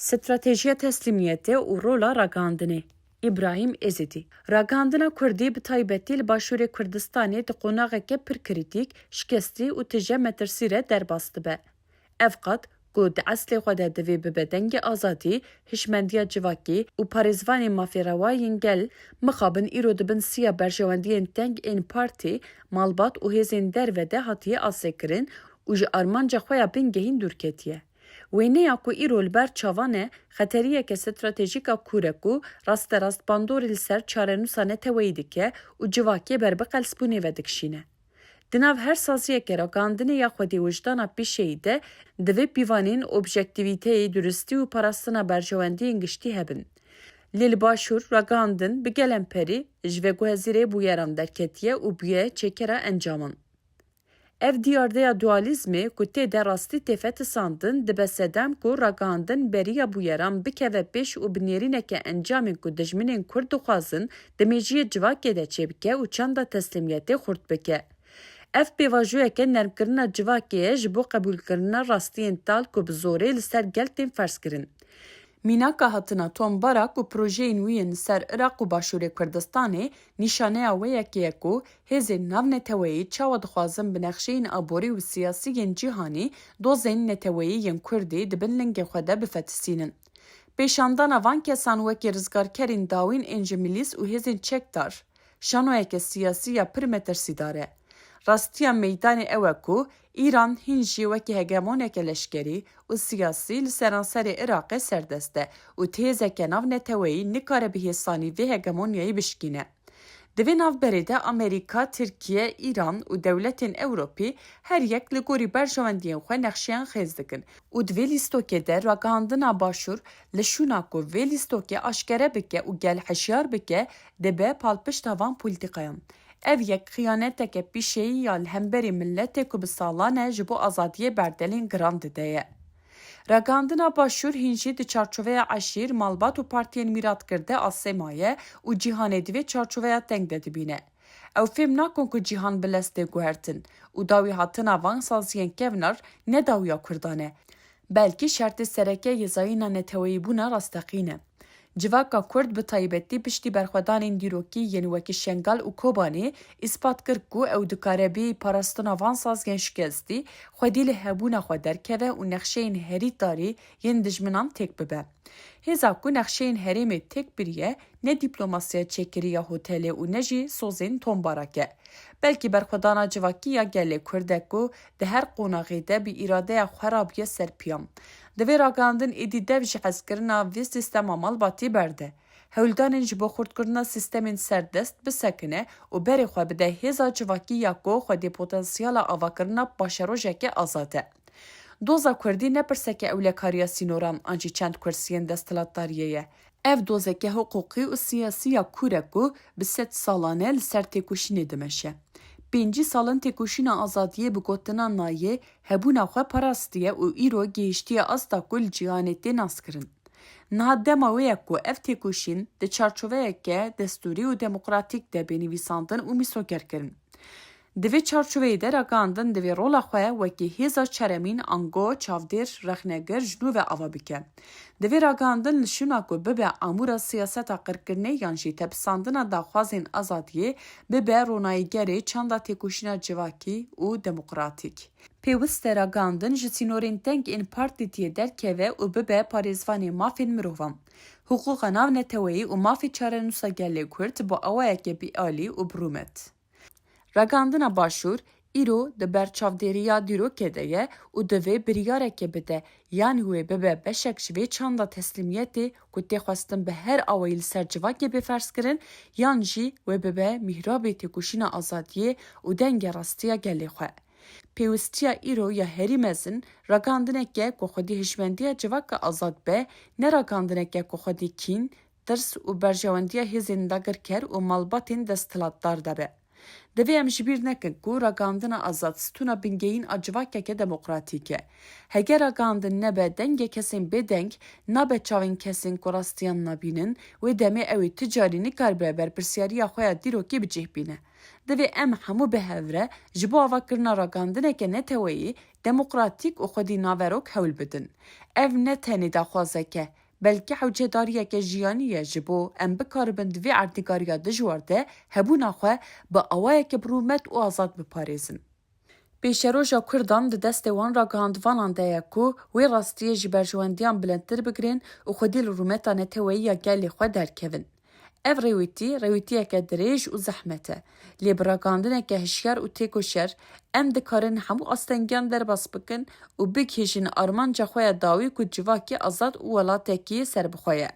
Stratejiya teslimiyeti û rola ragandinê. İbrahim Ezidî. Ragandina Kurdî bi taybetî li Başûrê Kurdistanê di qonaxeke pir krîtîk, şikestî û tije metirsî re derbas dibe. Ev qet ku di eslê xwe de divê bibe dengê azadî, hişmendiya civakî û parêzvanên mafêrewayên gel mixabin îro dibin siya berjewendiyên teng ên partî, malbat û hêzên derve de hatiye asêkirin û ji armanca xwe ya bingehîn dûrketiye. Wêneya ku îro li ber çavan e, xeteriyeke stratejîk a Kurek û rasterast bandorê li ser çarenûsa neteweyî dike û civakê berbiqelsbûnê ve dikişîne. Di nav her saziyeke ragandinê ya xwedî wijdana pêşeyî de divê pîvanên objektivîteyê, duristî û parastina berjewendiyên giştî hebin. Lê li Başûr ragandin bi gelem perî ji veguhezîrê bûyeran derketiye û bûye çêkera encaman. Ev diyardeya dualizmê ku tê de rastî têfetisandin dibe sedem ku ragandin beriya bûyeran bikeve pêş û bi nêrîneke encamên ku dijminên Kurd dixwazin di mêjiyê civakê de çêbike û çanda teslimiyetê xurt bike. Ev pêvajûyeke nermkirina civakê ye ji bo qebûlkirina rastiyên tal ku bi zorê li ser gel tên ferskirin. Mînaka hatina tombarak û projeyên wî yên ser Iraq û Başûrê Kurdistanê nîşaneya wê yekê ye ku hêzên navneteweyî çawa dixwazin bi nexşeyên aborî û siyasî yên cîhanî dozên neteweyî yên Kurdî dibin lingê xwe de bifetisînin. Pêşandana van kesan wekî rizgarkerên dawîn ên ji milîs û hêzên çekdar, şanoyeke siyasî ya pir metirsîdar e. Rastiya meydanê ew e ku İran hin jî wekî hegemoneke leşkerî û siyasî li seranserê Iraqê serdest e û têzeke navneteweyî nikare bi hêsanî vê hegemonyayê bişkîne. Di vê navberê de Amerîka, Tirkiye, İran û dewletên Ewropî her yek li gorî berjewendiyên xwe nexşeyan xêz dikin û di vê lîstokê de ragandina Başûr li şûna ku vê lîstokê aşkere bike û gelhişyar bike dibe palpişta van polîtîkayan. Ev yek xıyaneteke pîşeyî ya li hemberî milletê ku bi salan e ji bo azadiyê berdelên giran dide. Ragandina Başûr hin jî di çarçoveya eşîr, malbat û partiyên mîratkir de asê maye û cîhanê di vê çarçoveya teng de dibîne. Ew fêm nakon ku cîhan bi lestê guhertin û dawî hatina van saziyên kevnar ne dawiya Kurdan e. Belkî şertê sereke yêzayîna neteweyîbûna rastexîn e. Civaka Kurd bi taybetî piştî berxwedanên dîrokî yên wekî Şengal û Kobanê îspat kir ku ew dikare bê parastina van saziyên şikestî xwedî li hebûna xwe derkeve û nexşeyên herî darî yên dijminan têk bibe. Hêza ku nexşeyên herêmê têk biriye ne dîplomasiya çêkirî ya hotelê û ne jî sozên tombarak e. Belkî berxwedana civakî ya gelê Kurd e ku di her qonaxê de bi îradeya xwe rabiye ser piyam. Di vê ragandin êdî dev ji hezkirina vê sîstema malbatî berde. Hewldanên ji bo xurtkirina sîstemên serdest bisekine û berê xwe bide hêza civakî ya ku xwedî potansiyala avakirina başerojeke azad e. Doza Kurdî ne pirseke ewlekariya sînoran an jî çend kursiyên desthilatdariyê ye. Ev dozeke hukukî û siyasî ya Kurek û bi sed salan e li ser têkoşînê dimeşe. 5 salın têkoşîna azadiyê bi gotina nayê hebûna xwe parastiye û îro gihîştiye asta ku li cîhanê tê naskirin. Niha dema wê ye ku ev têkoşîn di çarçoveyeke destûrî û demokratîk de bênivîsandin û mîsogerkirin. Di vê çarçoveyê de ragandin divê rola xwe wekî hêza çeremîn, ango, çavdêr, rexnegir ji nû ve ava bike. Divê ragandin li şûna ku bibe amûra siyaseta qirkirinê yan jî tepsandina daxwazên azadiyê bibe ronayîgerê çanda têkoşîna civakî û demokratîk. Pêwîst e ragandin ji sînorên teng ên partîtiyê derkeve û bibe parêzvanê mafên mirovan. Huquqa navneteweyî û mafê çarenûsa gelê Kurd bi awayeke bîalî û birûmet. Ragandina Başûr îro di ber çavdêriya dîrokê de ye û divê biryareke bide yanî wê bibe beşek ji vê çanda teslimiyetê ku tê xwestin bi her awayî li ser civakê bêferskirin yan jî wê bibe mihrabê têkoşîna azadiyê û dengê rastiya gelê xwe. Pêwîstiya îro ya herî mezin ragandineke ku xwedî hişmendiya civaka azad be, ne ragandineke ku xwedî kîn, tirs û berjewendiya hêzên dagirker û malbatên desthilatdar de be. Divê em ji bîr nekin ku ragandina azad stûna bingehîn a civakeke demokratîk e. Heger ragandin nebe dengê kesên bêdeng, nabe çavên kesên ku rastiyan nabînin, wê demê ew ê ticarî nikaribe berpirsyariya xwe ya dîrokê bicih bîne. divê em hemû bihevre ji bo avakirina ragandineke neteweyî demokratîk û xwedî naverok hewl bidin. Ev ne tenê daxwazeke, belkî hewcedariyeke jiyanî ye ji bo em bikaribin di vê erdîgariya dijwar de hebûna xwe bi awayeke birûmet û azad biparêzin. Pêşeroja Kurdan di destê wan ragihandvanan de ye ku wê rastiyê ji berjewendiyan bilindtir bigirên û xwedî li rûmeta neteweyî ya gelê xwe derkevin. Ev rêwîtiyeke dirêj û zehmet e. Lê bi ragandineke hişyar û têkoşer em dikarin hemû astengiyan derbas bikin û bigihîjin armanca xwe ya dawî ku civakê azad û welatekî serbixwe ye.